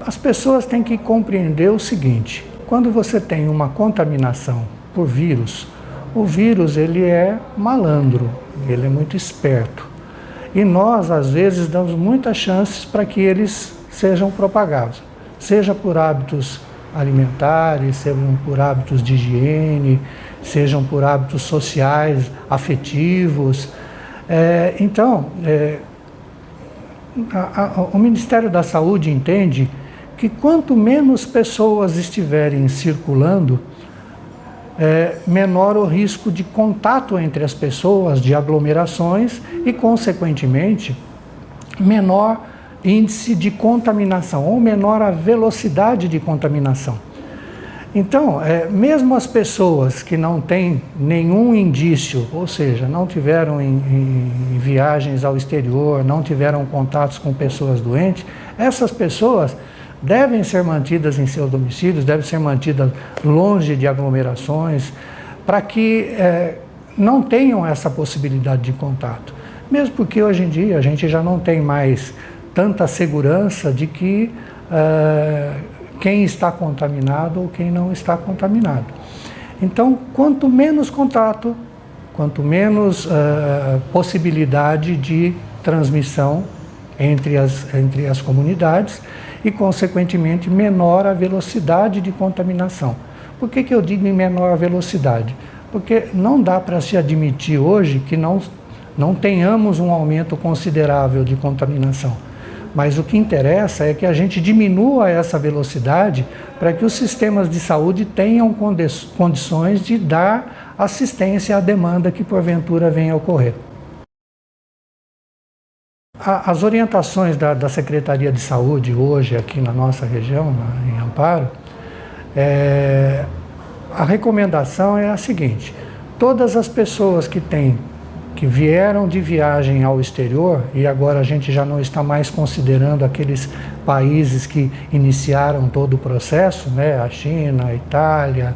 as pessoas têm que compreender o seguinte: quando você tem uma contaminação por vírus, o vírus ele é malandro, ele é muito esperto. E nós, às vezes, damos muitas chances para que eles sejam propagados, seja por hábitos alimentares, sejam por hábitos de higiene, sejam por hábitos sociais, afetivos. O Ministério da Saúde entende que quanto menos pessoas estiverem circulando, menor o risco de contato entre as pessoas, de aglomerações e, consequentemente, menor índice de contaminação ou menor a velocidade de contaminação. Então, mesmo as pessoas que não têm nenhum indício, ou seja, não tiveram em viagens ao exterior, não tiveram contatos com pessoas doentes, essas pessoas devem ser mantidas em seus domicílios, devem ser mantidas longe de aglomerações, para que não tenham essa possibilidade de contato. Mesmo porque hoje em dia a gente já não tem mais tanta segurança de que quem está contaminado ou quem não está contaminado. Então, quanto menos contato, quanto menos possibilidade de transmissão entre as comunidades e, consequentemente, menor a velocidade de contaminação. Por que eu digo em menor velocidade? Porque não dá para se admitir hoje que não tenhamos um aumento considerável de contaminação. Mas o que interessa é que a gente diminua essa velocidade para que os sistemas de saúde tenham condições de dar assistência à demanda que porventura venha a ocorrer. As orientações da Secretaria de Saúde hoje aqui na nossa região, em Amparo, a recomendação é a seguinte: todas as pessoas que vieram de viagem ao exterior, e agora a gente já não está mais considerando aqueles países que iniciaram todo o processo, né? A China, a Itália,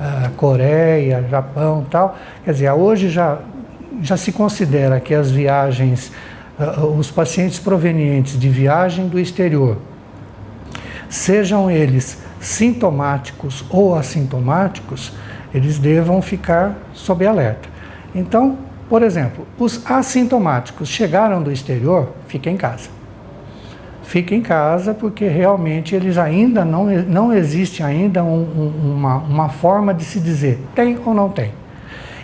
a Coreia, Japão e tal. Quer dizer, hoje já se considera que as viagens, os pacientes provenientes de viagem do exterior, sejam eles sintomáticos ou assintomáticos, eles devam ficar sob alerta. Então, por exemplo, os assintomáticos chegaram do exterior, fiquem em casa. Fiquem em casa porque realmente eles ainda não existe ainda uma forma de se dizer tem ou não tem.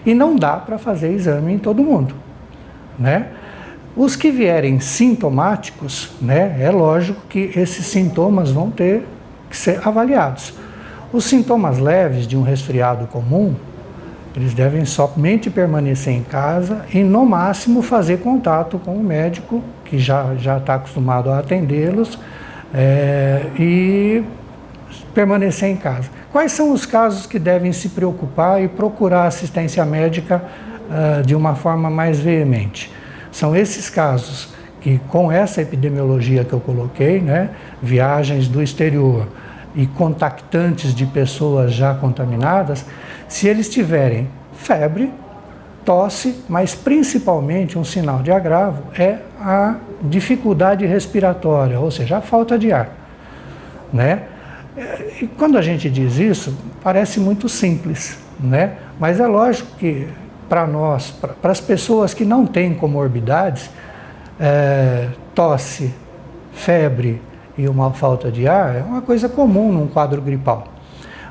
E não dá para fazer exame em todo mundo, né? Os que vierem sintomáticos, né, é lógico que esses sintomas vão ter que ser avaliados. Os sintomas leves de um resfriado comum, eles devem somente permanecer em casa e, no máximo, fazer contato com o médico, que já está acostumado a atendê-los, e permanecer em casa. Quais são os casos que devem se preocupar e procurar assistência médica de uma forma mais veemente? São esses casos que, com essa epidemiologia que eu coloquei, né, viagens do exterior e contactantes de pessoas já contaminadas, se eles tiverem febre, tosse, mas principalmente um sinal de agravo é a dificuldade respiratória, ou seja, a falta de ar, né? E quando a gente diz isso, parece muito simples, né? Mas é lógico que para nós, para as pessoas que não têm comorbidades, tosse, febre e uma falta de ar é uma coisa comum num quadro gripal.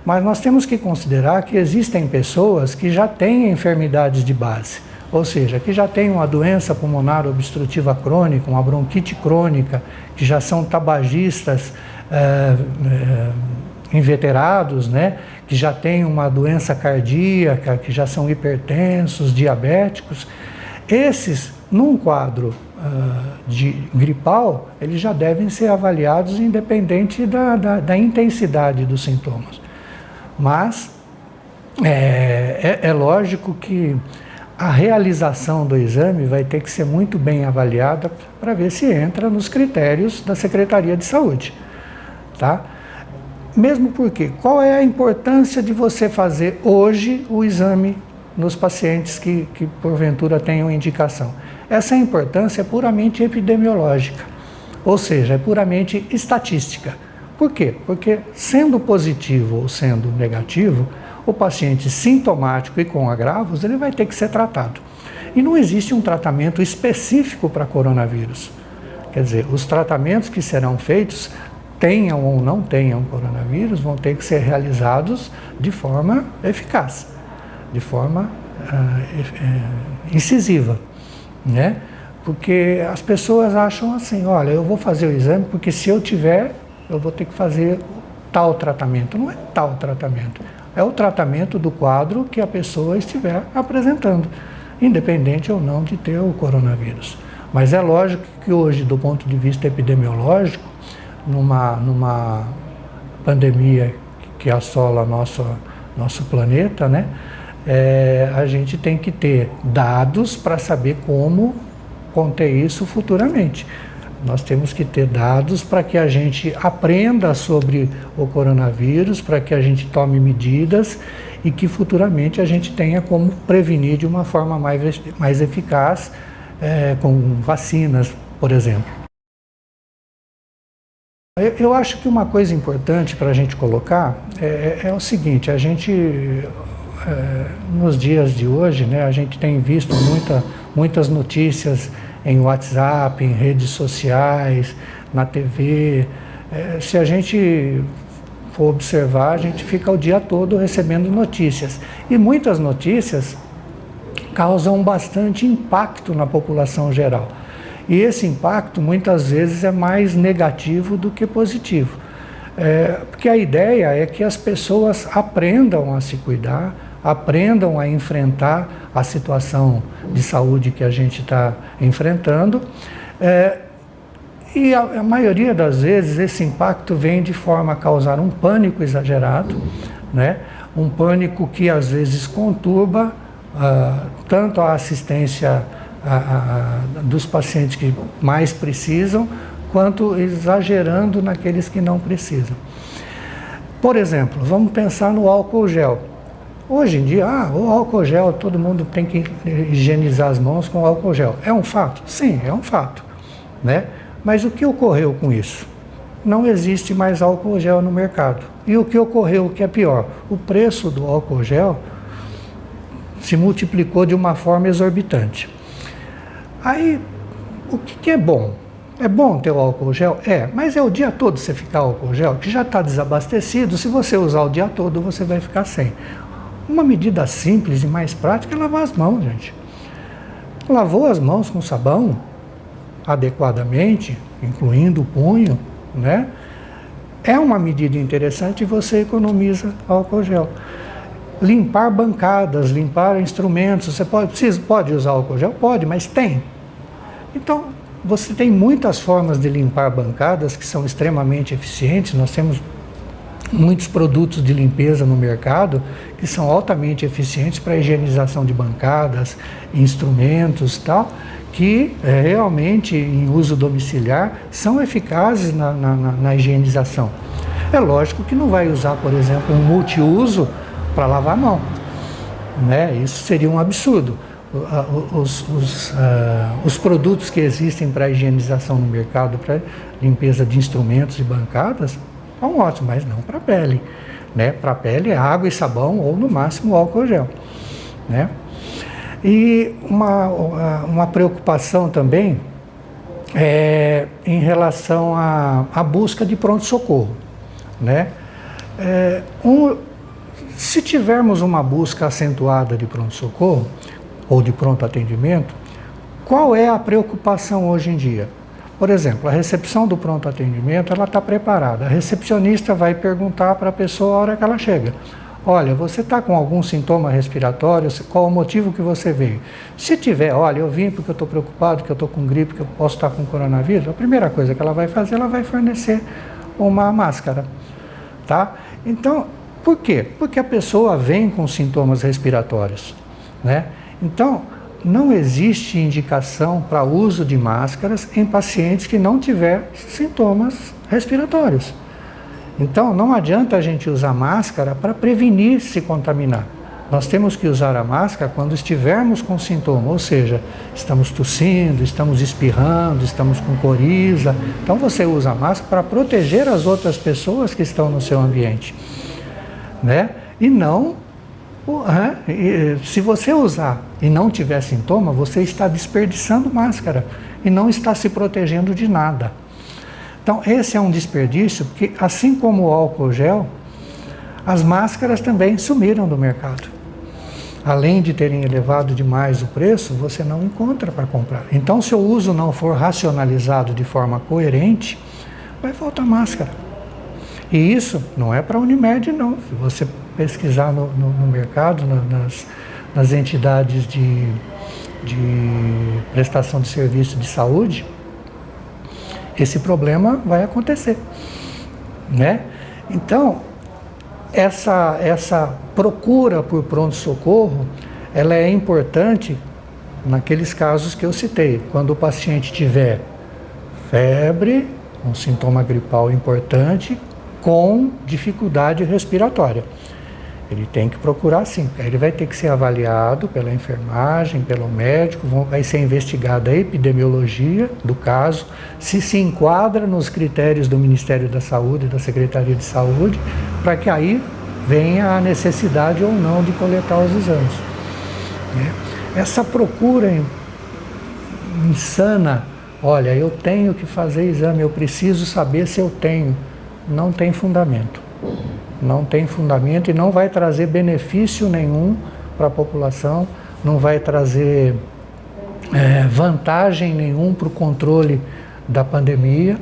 Mas nós temos que considerar que existem pessoas que já têm enfermidades de base, ou seja, que já têm uma doença pulmonar obstrutiva crônica, uma bronquite crônica, que já são tabagistas inveterados, né? Que já têm uma doença cardíaca, que já são hipertensos, diabéticos. Esses, num quadro de gripal, eles já devem ser avaliados independente da intensidade dos sintomas. Mas é lógico que a realização do exame vai ter que ser muito bem avaliada para ver se entra nos critérios da Secretaria de Saúde, tá? Mesmo porque, qual é a importância de você fazer hoje o exame nos pacientes que porventura tenham indicação? Essa importância é puramente epidemiológica, ou seja, é puramente estatística. Por quê? Porque sendo positivo ou sendo negativo, o paciente sintomático e com agravos, ele vai ter que ser tratado. E não existe um tratamento específico para coronavírus. Quer dizer, os tratamentos que serão feitos, tenham ou não tenham coronavírus, vão ter que ser realizados de forma eficaz, de forma incisiva, né? Porque as pessoas acham assim, olha, eu vou fazer o exame porque se eu tiver, eu vou ter que fazer tal tratamento. Não é tal tratamento, é o tratamento do quadro que a pessoa estiver apresentando, independente ou não de ter o coronavírus. Mas é lógico que hoje, do ponto de vista epidemiológico, numa pandemia que assola nosso planeta, né, a gente tem que ter dados para saber como conter isso futuramente. Nós temos que ter dados para que a gente aprenda sobre o coronavírus, para que a gente tome medidas e que futuramente a gente tenha como prevenir de uma forma mais eficaz, com vacinas, por exemplo. Eu acho que uma coisa importante para a gente colocar é o seguinte, a gente, nos dias de hoje, né, a gente tem visto muitas notícias em WhatsApp, em redes sociais, na TV. Se a gente for observar, a gente fica o dia todo recebendo notícias. E muitas notícias causam bastante impacto na população geral. E esse impacto, muitas vezes, é mais negativo do que positivo. Porque a ideia é que as pessoas aprendam a se cuidar, aprendam a enfrentar a situação de saúde que a gente está enfrentando. E a maioria das vezes, esse impacto vem de forma a causar um pânico exagerado, né? Um pânico que, às vezes, conturba tanto a assistência dos pacientes que mais precisam, quanto exagerando naqueles que não precisam. Por exemplo, vamos pensar no álcool gel. Hoje em dia, o álcool gel, todo mundo tem que higienizar as mãos com álcool gel. É um fato? Sim, é um fato, né? Mas o que ocorreu com isso? Não existe mais álcool gel no mercado. E o que ocorreu, o que é pior? O preço do álcool gel se multiplicou de uma forma exorbitante. Aí, o que é bom? É bom ter o álcool gel? Mas é o dia todo você ficar álcool gel, que já está desabastecido, se você usar o dia todo, você vai ficar sem. Uma medida simples e mais prática é lavar as mãos, gente. Lavou as mãos com sabão adequadamente, incluindo o punho, né? É uma medida interessante e você economiza álcool gel. Limpar bancadas, limpar instrumentos, você pode usar álcool gel? Pode, mas tem. Então, você tem muitas formas de limpar bancadas que são extremamente eficientes. Nós temos muitos produtos de limpeza no mercado que são altamente eficientes para a higienização de bancadas, instrumentos e tal, que realmente em uso domiciliar são eficazes na higienização. É lógico que não vai usar, por exemplo, um multiuso para lavar a mão, né? Isso seria um absurdo. Os produtos que existem para higienização no mercado, para limpeza de instrumentos e bancadas, são ótimos, mas não para a pele, né? Para a pele é água e sabão ou no máximo álcool gel, né? E uma preocupação também é em relação à busca de pronto-socorro, né? Se tivermos uma busca acentuada de pronto-socorro ou de pronto atendimento, qual é a preocupação hoje em dia? Por exemplo, a recepção do pronto atendimento, ela está preparada. A recepcionista vai perguntar para a pessoa a hora que ela chega: olha, você está com algum sintoma respiratório? Qual o motivo que você veio? Se tiver, olha, eu vim porque eu estou preocupado, que eu estou com gripe, que eu posso estar com coronavírus, a primeira coisa que ela vai fazer, ela vai fornecer uma máscara, tá? Então, por quê? Porque a pessoa vem com sintomas respiratórios, né? Então, não existe indicação para uso de máscaras em pacientes que não tiver sintomas respiratórios. Então, não adianta a gente usar máscara para prevenir se contaminar, Nós temos que usar a máscara quando estivermos com sintoma, ou seja, estamos tossindo, estamos espirrando, estamos com coriza. Então você usa a máscara para proteger as outras pessoas que estão no seu ambiente, né? E não, se você usar e não tiver sintoma, você está desperdiçando máscara e não está se protegendo de nada. Então esse é um desperdício, porque assim como o álcool gel, as máscaras também sumiram do mercado. Além de terem elevado demais o preço, você não encontra para comprar. Então, se o uso não for racionalizado de forma coerente, vai faltar máscara. E isso não é para a Unimed, não. Se você pesquisar no mercado, nas entidades de prestação de serviço de saúde, esse problema vai acontecer, né? Então, essa procura por pronto-socorro, ela é importante naqueles casos que eu citei. Quando o paciente tiver febre, um sintoma gripal importante, com dificuldade respiratória. Ele tem que procurar sim. Ele vai ter que ser avaliado pela enfermagem, pelo médico, vai ser investigada a epidemiologia do caso, se enquadra nos critérios do Ministério da Saúde, da Secretaria de Saúde, para que aí venha a necessidade ou não de coletar os exames, né? Essa procura insana, olha, eu tenho que fazer exame, eu preciso saber se eu tenho, não tem fundamento. Não tem fundamento e não vai trazer benefício nenhum para a população, não vai trazer vantagem nenhum para o controle da pandemia,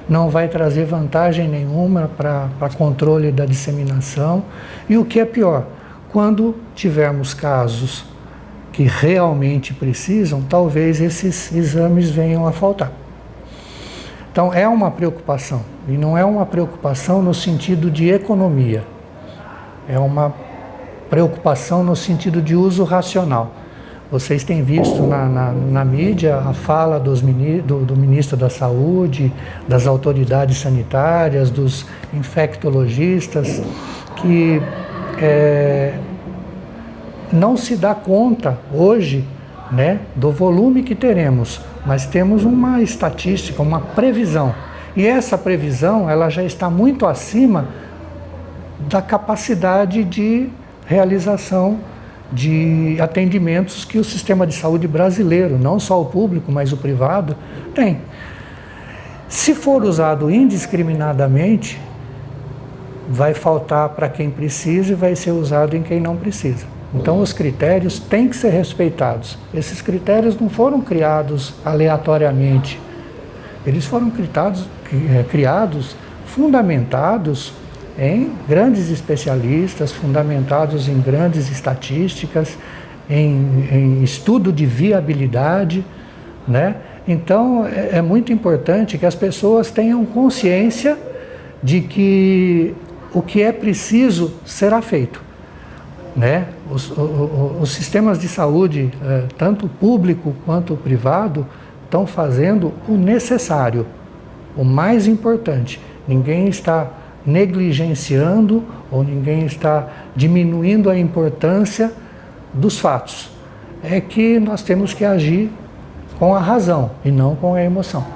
não vai trazer vantagem nenhuma para controle da disseminação. E o que é pior, quando tivermos casos que realmente precisam, talvez esses exames venham a faltar. Então é uma preocupação, e não é uma preocupação no sentido de economia, é uma preocupação no sentido de uso racional. Vocês têm visto na mídia a fala do ministro da Saúde, das autoridades sanitárias, dos infectologistas, que não se dá conta hoje, né, do volume que teremos, mas temos uma estatística, uma previsão. E essa previsão, ela já está muito acima da capacidade de realização de atendimentos que o sistema de saúde brasileiro, não só o público, mas o privado, tem. Se for usado indiscriminadamente, vai faltar para quem precisa e vai ser usado em quem não precisa. Então os critérios têm que ser respeitados. Esses critérios não foram criados aleatoriamente. Eles foram criados, fundamentados em grandes especialistas, fundamentados em grandes estatísticas, em estudo de viabilidade, né? Então é muito importante que as pessoas tenham consciência de que o que é preciso será feito, né? Os sistemas de saúde, tanto público quanto privado, estão fazendo o necessário, o mais importante. Ninguém está negligenciando ou ninguém está diminuindo a importância dos fatos. É que nós temos que agir com a razão e não com a emoção.